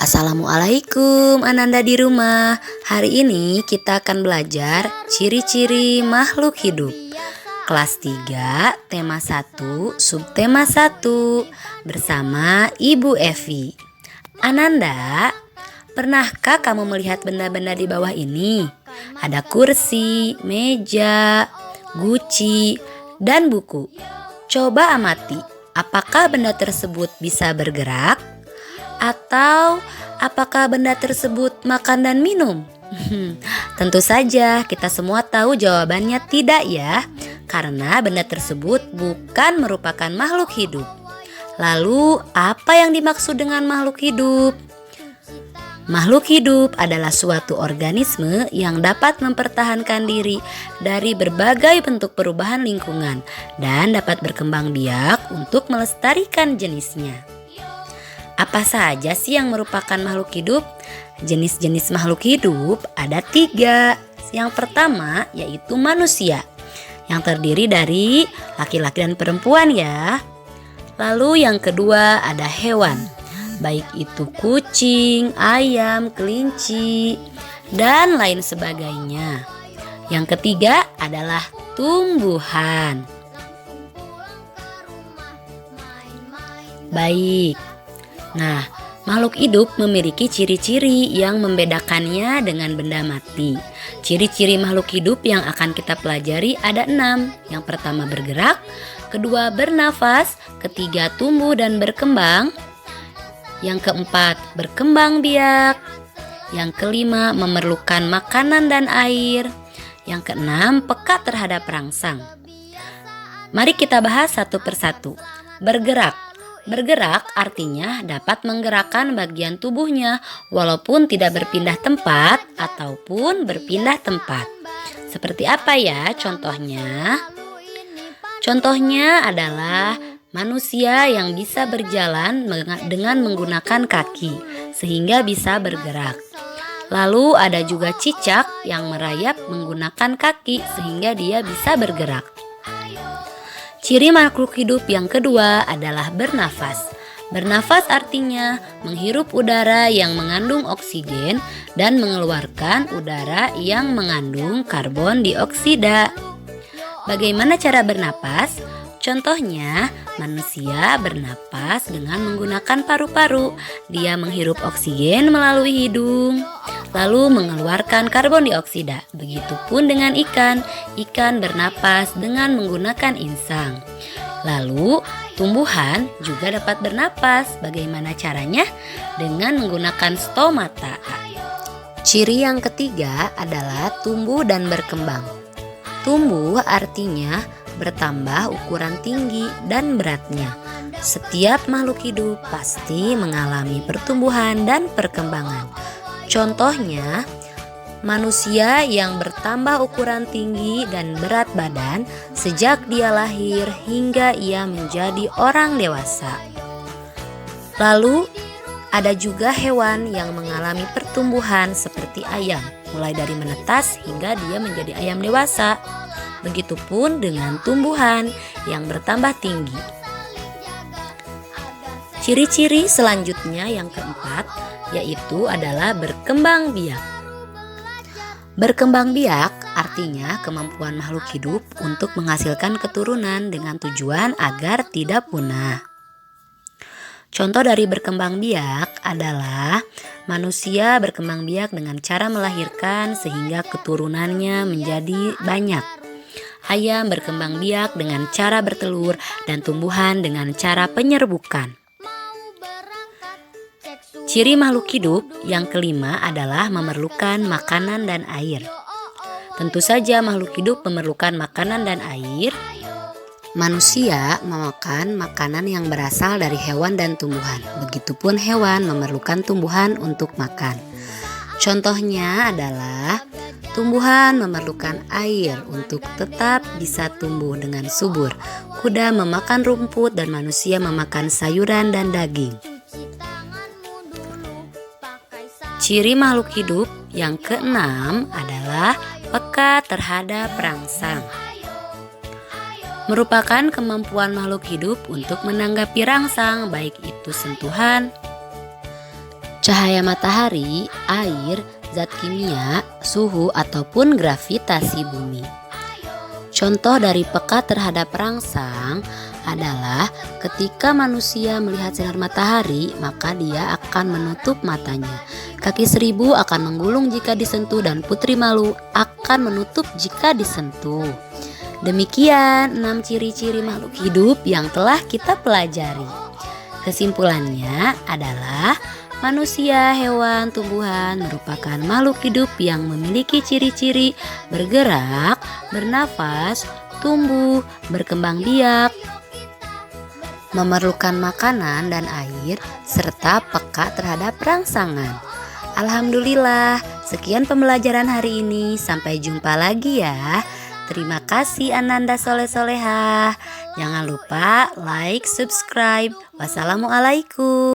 Assalamualaikum Ananda di rumah. Hari ini kita akan belajar ciri-ciri makhluk hidup. Kelas 3, tema 1, subtema 1 bersama Ibu Evi. Ananda, pernahkah kamu melihat benda-benda di bawah ini? Ada kursi, meja, guci, dan buku. Coba amati, apakah benda tersebut bisa bergerak? Atau apakah benda tersebut makan dan minum? Tentu saja kita semua tahu jawabannya tidak ya, karena benda tersebut bukan merupakan makhluk hidup. Lalu apa yang dimaksud dengan makhluk hidup? Makhluk hidup adalah suatu organisme yang dapat mempertahankan diri dari berbagai bentuk perubahan lingkungan dan dapat berkembang biak untuk melestarikan jenisnya. Apa saja sih yang merupakan makhluk hidup? Jenis-jenis makhluk hidup ada 3. Yang pertama yaitu manusia, yang terdiri dari laki-laki dan perempuan ya. Lalu yang kedua ada hewan, baik itu kucing, ayam, kelinci, dan lain sebagainya. Yang ketiga adalah tumbuhan. Baik. Nah, makhluk hidup memiliki ciri-ciri yang membedakannya dengan benda mati. Ciri-ciri makhluk hidup yang akan kita pelajari ada 6. Yang pertama bergerak, kedua bernafas, ketiga tumbuh dan berkembang, yang keempat berkembang biak, yang kelima memerlukan makanan dan air, yang keenam peka terhadap rangsang. Mari kita bahas satu persatu. Bergerak. Bergerak artinya dapat menggerakkan bagian tubuhnya walaupun tidak berpindah tempat ataupun berpindah tempat. Seperti apa ya contohnya? Contohnya adalah manusia yang bisa berjalan dengan menggunakan kaki sehingga bisa bergerak. Lalu ada juga cicak yang merayap menggunakan kaki sehingga dia bisa bergerak. Ciri makhluk hidup yang kedua adalah bernafas. Bernafas artinya menghirup udara yang mengandung oksigen dan mengeluarkan udara yang mengandung karbon dioksida. Bagaimana cara bernapas? Contohnya, manusia bernapas dengan menggunakan paru-paru. Dia menghirup oksigen melalui hidung, lalu mengeluarkan karbon dioksida. Begitupun dengan ikan. Ikan bernapas dengan menggunakan insang. Lalu, tumbuhan juga dapat bernapas. Bagaimana caranya? Dengan menggunakan stomata. Ciri yang ketiga adalah tumbuh dan berkembang. Tumbuh artinya bertambah ukuran tinggi dan beratnya. Setiap makhluk hidup pasti mengalami pertumbuhan dan perkembangan. Contohnya, manusia yang bertambah ukuran tinggi dan berat badan sejak dia lahir hingga ia menjadi orang dewasa. Lalu, ada juga hewan yang mengalami pertumbuhan seperti ayam, mulai dari menetas hingga dia menjadi ayam dewasa. Begitupun dengan tumbuhan yang bertambah tinggi. Ciri-ciri selanjutnya yang keempat yaitu adalah berkembang biak. Berkembang biak artinya kemampuan makhluk hidup untuk menghasilkan keturunan dengan tujuan agar tidak punah. Contoh dari berkembang biak adalah manusia berkembang biak dengan cara melahirkan sehingga keturunannya menjadi banyak. Ayam berkembang biak dengan cara bertelur dan tumbuhan dengan cara penyerbukan. Ciri makhluk hidup yang kelima adalah memerlukan makanan dan air. Tentu saja makhluk hidup memerlukan makanan dan air. Manusia memakan makanan yang berasal dari hewan dan tumbuhan. Begitupun hewan memerlukan tumbuhan untuk makan. Contohnya adalah tumbuhan memerlukan air untuk tetap bisa tumbuh dengan subur. Kuda memakan rumput dan manusia memakan sayuran dan daging. Ciri makhluk hidup yang keenam adalah peka terhadap rangsang. Merupakan kemampuan makhluk hidup untuk menanggapi rangsang, baik itu sentuhan, Cahaya matahari, air, zat kimia, suhu, ataupun gravitasi bumi. Contoh dari peka terhadap rangsang adalah ketika manusia melihat sinar matahari, maka dia akan menutup matanya. Kaki seribu akan menggulung jika disentuh dan putri malu akan menutup jika disentuh. Demikian 6 ciri-ciri makhluk hidup yang telah kita pelajari. Kesimpulannya adalah manusia, hewan, tumbuhan merupakan makhluk hidup yang memiliki ciri-ciri bergerak, bernafas, tumbuh, berkembang biak, memerlukan makanan dan air, serta peka terhadap rangsangan. Alhamdulillah, sekian pembelajaran hari ini. Sampai jumpa lagi ya. Terima kasih Ananda Soleh-Solehah. Jangan lupa like, subscribe. Wassalamualaikum.